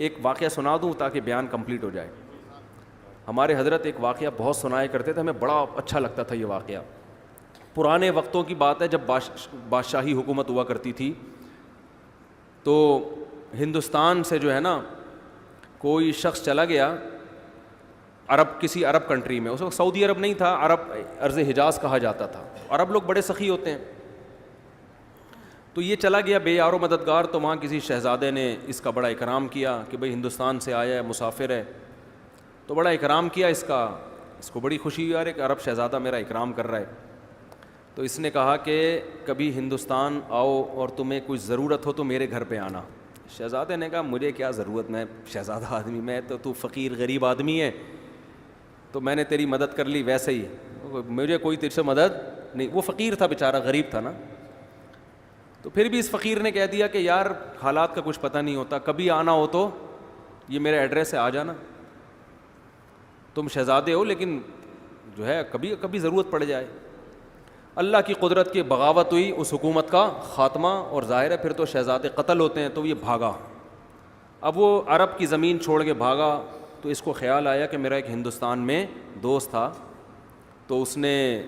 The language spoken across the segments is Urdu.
ایک واقعہ سنا دوں تاکہ بیان کمپلیٹ ہو جائے. ہمارے حضرت ایک واقعہ بہت سنایا کرتے تھے, ہمیں بڑا اچھا لگتا تھا یہ واقعہ. پرانے وقتوں کی بات ہے, جب بادشاہی حکومت ہوا کرتی تھی, تو ہندوستان سے جو ہے نا کوئی شخص چلا گیا کسی عرب کنٹری میں. اس وقت سعودی عرب نہیں تھا, عرب ارض حجاز کہا جاتا تھا. عرب لوگ بڑے سخی ہوتے ہیں. تو یہ چلا گیا بے یار و مددگار, تو وہاں کسی شہزادے نے اس کا بڑا اکرام کیا کہ بھئی ہندوستان سے آیا ہے, مسافر ہے, تو بڑا اکرام کیا اس کا. اس کو بڑی خوشی ہوئی, یار ایک عرب شہزادہ میرا اکرام کر رہا ہے. تو اس نے کہا کہ کبھی ہندوستان آؤ اور تمہیں کچھ ضرورت ہو تو میرے گھر پہ آنا. شہزادے نے کہا مجھے کیا ضرورت, میں شہزادہ آدمی, میں تو فقیر غریب آدمی ہے, تو میں نے تیری مدد کر لی ویسے ہی, مجھے کوئی تجھ سے مدد نہیں. وہ فقیر تھا بیچارہ, غریب تھا نا. تو پھر بھی اس فقیر نے کہہ دیا کہ یار حالات کا کچھ پتہ نہیں ہوتا, کبھی آنا ہو تو یہ میرے ایڈریس سے آ جانا. تم شہزادے ہو لیکن جو ہے کبھی کبھی ضرورت پڑ جائے. اللہ کی قدرت کی بغاوت ہوئی, اس حکومت کا خاتمہ, اور ظاہر ہے پھر تو شہزادے قتل ہوتے ہیں. تو یہ بھاگا, اب وہ عرب کی زمین چھوڑ کے بھاگا. تو اس کو خیال آیا کہ میرا ایک ہندوستان میں دوست تھا, تو اس نے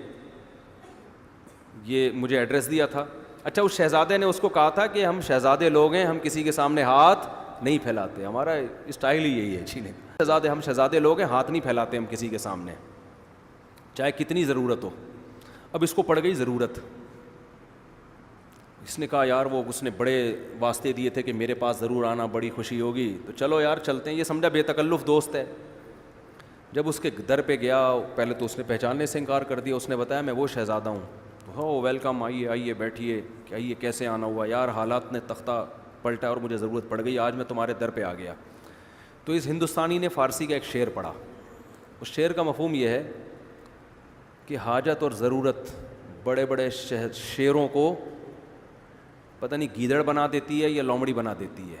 یہ مجھے ایڈریس دیا تھا. اچھا, اس شہزادے نے اس کو کہا تھا کہ ہم شہزادے لوگ ہیں, ہم کسی کے سامنے ہاتھ نہیں پھیلاتے, ہمارا اسٹائل ہی یہی ہے. چینے ہم شہزادے لوگ ہیں, ہاتھ نہیں پھیلاتے ہم کسی کے سامنے, چاہے کتنی ضرورت ہو. اب اس کو پڑ گئی ضرورت. اس نے کہا یار وہ اس نے بڑے واسطے دیے تھے کہ میرے پاس ضرور آنا, بڑی خوشی ہوگی, تو چلو یار چلتے ہیں. یہ سمجھا بے تکلف دوست ہے. جب اس کے در پہ گیا, پہلے تو اس نے پہچاننے سے انکار کر دیا. اس نے بتایا میں وہ شہزادہ ہوں. ہو ویلکم, آئیے آئیے بیٹھیے, کہ آئیے کیسے آنا ہوا. یار حالات نے تختہ پلٹا اور مجھے ضرورت پڑ گئی, آج میں تمہارے در پہ آ گیا. تو اس ہندوستانی نے فارسی کا ایک شعر پڑھا. اس شعر کا مفہوم یہ ہے کہ حاجت اور ضرورت بڑے بڑے شیروں کو پتہ نہیں گیدڑ بنا دیتی ہے یا لومڑی بنا دیتی ہے.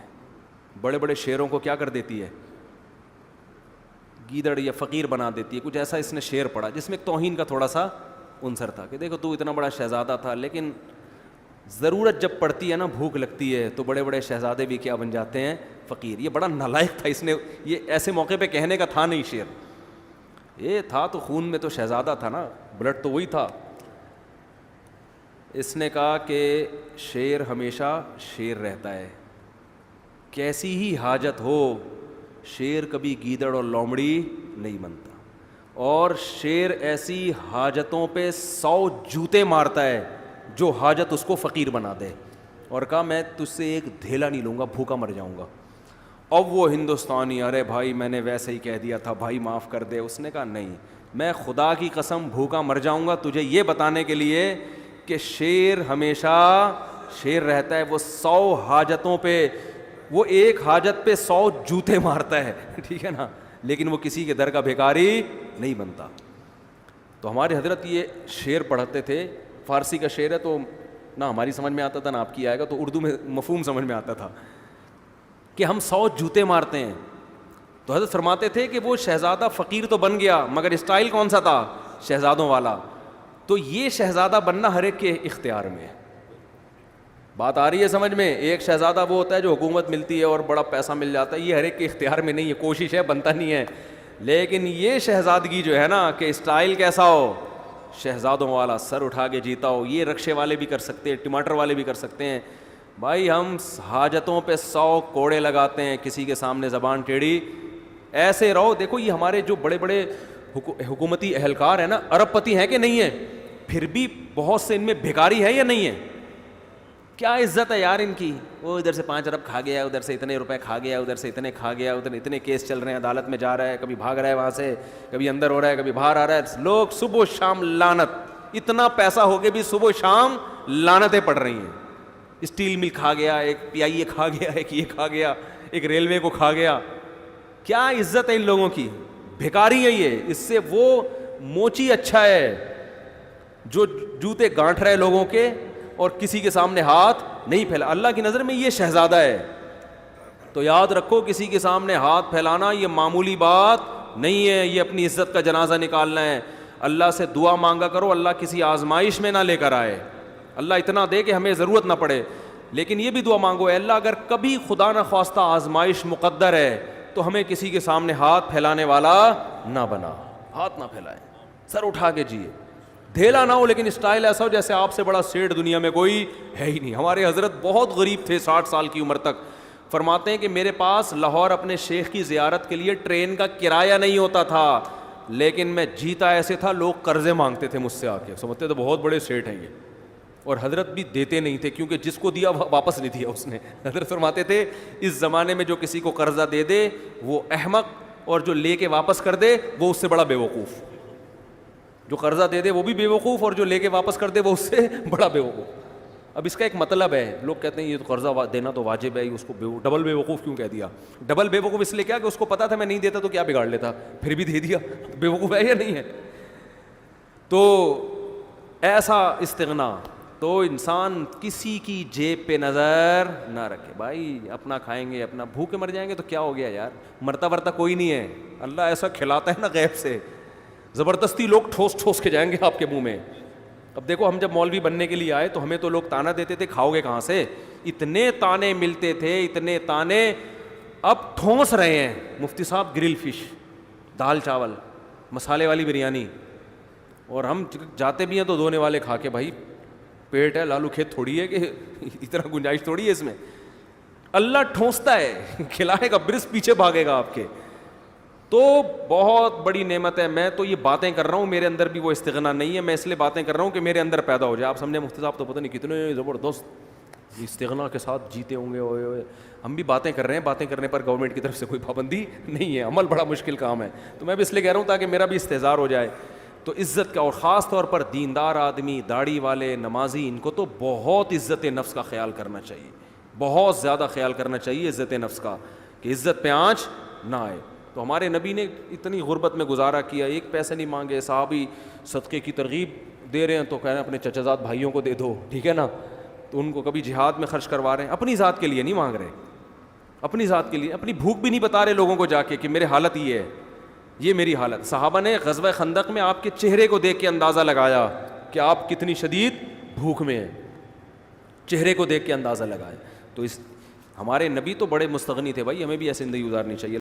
بڑے بڑے شیروں کو کیا کر دیتی ہے, گیدڑ یا فقیر بنا دیتی ہے. کچھ ایسا اس نے شعر پڑھا جس میں ایک توہین کا تھوڑا سا عنصر تھا کہ دیکھو تو اتنا بڑا شہزادہ تھا, لیکن ضرورت جب پڑتی ہے نا, بھوک لگتی ہے, تو بڑے بڑے شہزادے بھی کیا بن جاتے ہیں, فقیر. یہ بڑا نالائق تھا, اس نے یہ ایسے موقع پہ کہنے کا تھا نہیں شعر. یہ تھا تو خون میں تو شہزادہ تھا نا, بلڈ تو وہی تھا. اس نے کہا کہ شیر ہمیشہ شیر رہتا ہے, کیسی ہی حاجت ہو, شیر کبھی گیدڑ اور لومڑی نہیں بنتا. اور شیر ایسی حاجتوں پہ 100 جوتے مارتا ہے جو حاجت اس کو فقیر بنا دے. اور کہا میں تجھ سے ایک دھیلا نہیں لوں گا, بھوکا مر جاؤں گا. اب وہ ہندوستانی, ارے بھائی میں نے ویسے ہی کہہ دیا تھا, بھائی معاف کر دے. اس نے کہا نہیں, میں خدا کی قسم بھوکا مر جاؤں گا تجھے یہ بتانے کے لیے کہ شیر ہمیشہ شیر رہتا ہے. وہ 100 حاجتوں پہ, وہ ایک حاجت پہ 100 جوتے مارتا ہے, ٹھیک ہے نا, لیکن وہ کسی کے در کا بھیکاری نہیں بنتا. تو ہمارے حضرت یہ شعر پڑھتے تھے. فارسی کا شعر ہے تو نہ ہماری سمجھ میں آتا تھا نہ آپ کی آئے گا, تو اردو میں مفہوم سمجھ میں آتا تھا کہ ہم 100 جوتے مارتے ہیں. تو حضرت فرماتے تھے کہ وہ شہزادہ فقیر تو بن گیا, مگر اسٹائل کون سا تھا, شہزادوں والا. تو یہ شہزادہ بننا ہر ایک کے اختیار میں ہے. بات آ رہی ہے سمجھ میں؟ ایک شہزادہ وہ ہوتا ہے جو حکومت ملتی ہے اور بڑا پیسہ مل جاتا ہے, یہ ہر ایک کے اختیار میں نہیں ہے, کوشش ہے, بنتا نہیں ہے. لیکن یہ شہزادگی جو ہے نا کہ اسٹائل کیسا ہو, شہزادوں والا, سر اٹھا کے جیتا ہو, یہ رکشے والے بھی کر سکتے ہیں, ٹماٹر والے بھی کر سکتے ہیں. بھائی ہم حاجتوں پہ 100 کوڑے لگاتے ہیں, کسی کے سامنے زبان ٹیڑھی, ایسے رہو. دیکھو یہ ہمارے جو بڑے بڑے حکومتی اہلکار ہیں نا, ارب پتی ہیں کہ نہیں ہیں, پھر بھی بہت سے ان میں بھیکاری ہے یا نہیں ہے؟ کیا عزت ہے یار ان کی. وہ ادھر سے 5 ارب کھا گیا, ادھر سے اتنے روپے کھا گیا, ادھر سے اتنے کھا گیا, ادھر اتنے کیس چل رہے ہیں, عدالت میں جا رہا ہے, کبھی بھاگ رہا ہے وہاں سے, کبھی اندر ہو رہا ہے, کبھی باہر آ رہا ہے. لوگ صبح و شام لعنت, اتنا پیسہ ہو کے بھی صبح و شام لعنتیں پڑ رہی ہیں. اسٹیل مل کھا گیا, ایک پی آئی اے کھا گیا, ایک یہ کھا گیا, ایک ریلوے کو کھا گیا. کیا عزت ہے ان لوگوں کی, بھیکاری ہے یہ. اس سے وہ موچی اچھا ہے جو جوتے گانٹھ رہے لوگوں کے اور کسی کے سامنے ہاتھ نہیں پھیلا. اللہ کی نظر میں یہ شہزادہ ہے. تو یاد رکھو, کسی کے سامنے ہاتھ پھیلانا یہ معمولی بات نہیں ہے, یہ اپنی عزت کا جنازہ نکالنا ہے. اللہ سے دعا مانگا کرو, اللہ کسی آزمائش میں نہ لے کر آئے, اللہ اتنا دے کہ ہمیں ضرورت نہ پڑے. لیکن یہ بھی دعا مانگو اے اللہ اگر کبھی خدا نہ خواستہ آزمائش مقدر ہے تو ہمیں کسی کے سامنے ہاتھ پھیلانے والا نہ بنا. ہاتھ نہ پھیلائے, سر اٹھا کے جیے, دھیلا نہ ہو, لیکن اسٹائل ایسا ہو جیسے آپ سے بڑا سیٹ دنیا میں کوئی ہے ہی نہیں. ہمارے حضرت بہت غریب تھے 60 سال کی عمر تک. فرماتے ہیں کہ میرے پاس لاہور اپنے شیخ کی زیارت کے لیے ٹرین کا کرایہ نہیں ہوتا تھا, لیکن میں جیتا ایسے تھا لوگ قرضے مانگتے تھے مجھ سے آ کے, سمجھتے تو بہت بڑے سیٹ ہیں یہ. اور حضرت بھی دیتے نہیں تھے کیونکہ جس کو دیا واپس نہیں دیا اس نے. حضرت فرماتے تھے اس زمانے میں جو کسی کو قرضہ دے دے وہ احمق, اور جو لے کے واپس کر دے وہ اس سے بڑا بیوقوف. جو قرضہ دے دے وہ بھی بیوقوف, اور جو لے کے واپس کر دے وہ اس سے بڑا بیوقوف. اب اس کا ایک مطلب ہے, لوگ کہتے ہیں یہ تو قرضہ دینا تو واجب ہے, اس کو ڈبل بیوقوف کیوں کہہ دیا؟ ڈبل بیوقوف اس لیے کیا کہ اس کو پتا تھا میں نہیں دیتا تو کیا بگاڑ لیتا, پھر بھی دے دیا. بیوقوف ہے یا نہیں ہے؟ تو ایسا استغنا, تو انسان کسی کی جیب پہ نظر نہ رکھے. بھائی اپنا کھائیں گے, اپنا بھوکے مر جائیں گے تو کیا ہو گیا یار, مرتا ورتا کوئی نہیں ہے. اللہ ایسا کھلاتا ہے نا غیب سے, زبردستی لوگ ٹھوس ٹھوس کے جائیں گے آپ کے منہ میں. اب دیکھو ہم جب مولوی بننے کے لیے آئے تو ہمیں تو لوگ تانا دیتے تھے کھاؤ گے کہاں سے, اتنے تانے ملتے تھے, اتنے تانے. اب ٹھونس رہے ہیں مفتی صاحب گرل فش, دال چاول, مسالے والی بریانی, اور ہم جاتے بھی ہیں تو دھونے والے کھا کے. بھائی پیٹ ہے, لالو کھیت تھوڑی ہے کہ اتنا گنجائش تھوڑی ہے اس میں. اللہ ٹھونستا ہے, کھلائے گا, برس پیچھے بھاگے گا آپ کے. تو بہت بڑی نعمت ہے. میں تو یہ باتیں کر رہا ہوں, میرے اندر بھی وہ استغنا نہیں ہے, میں اس لیے باتیں کر رہا ہوں کہ میرے اندر پیدا ہو جائے. آپ سمجھے مفتی صاحب تو پتہ نہیں کتنے زبردست استغنا کے ساتھ جیتے ہوں گے. ہوئے ہم بھی باتیں کر رہے ہیں, باتیں کرنے پر گورنمنٹ کی طرف سے کوئی پابندی نہیں ہے, عمل بڑا مشکل کام ہے. تو میں بھی اس لیے کہہ رہا ہوں تاکہ میرا بھی استحضار ہو جائے. تو عزت کا, اور خاص طور پر دیندار آدمی, داڑھی والے, نمازی, ان کو تو بہت عزت نفس کا خیال کرنا چاہیے, بہت زیادہ خیال کرنا چاہیے عزت نفس کا, کہ عزت پہ آنچ نہ آئے. تو ہمارے نبی نے اتنی غربت میں گزارا کیا, ایک پیسے نہیں مانگے. صحابی صدقے کی ترغیب دے رہے ہیں تو کہہ رہے ہیں اپنے چچا زاد بھائیوں کو دے دو, ٹھیک ہے نا, تو ان کو کبھی جہاد میں خرچ کروا رہے ہیں, اپنی ذات کے لیے نہیں مانگ رہے, اپنی ذات کے لیے. اپنی بھوک بھی نہیں بتا رہے لوگوں کو جا کے کہ میرے حالت یہ ہے, یہ میری حالت. صحابہ نے غزوہ خندق میں آپ کے چہرے کو دیکھ کے اندازہ لگایا کہ آپ کتنی شدید بھوک میں ہیں, چہرے کو دیکھ کے اندازہ لگایا. تو اس ہمارے نبی تو بڑے مستغنی تھے بھائی, ہمیں بھی ایسے زندگی گزارنی چاہیے.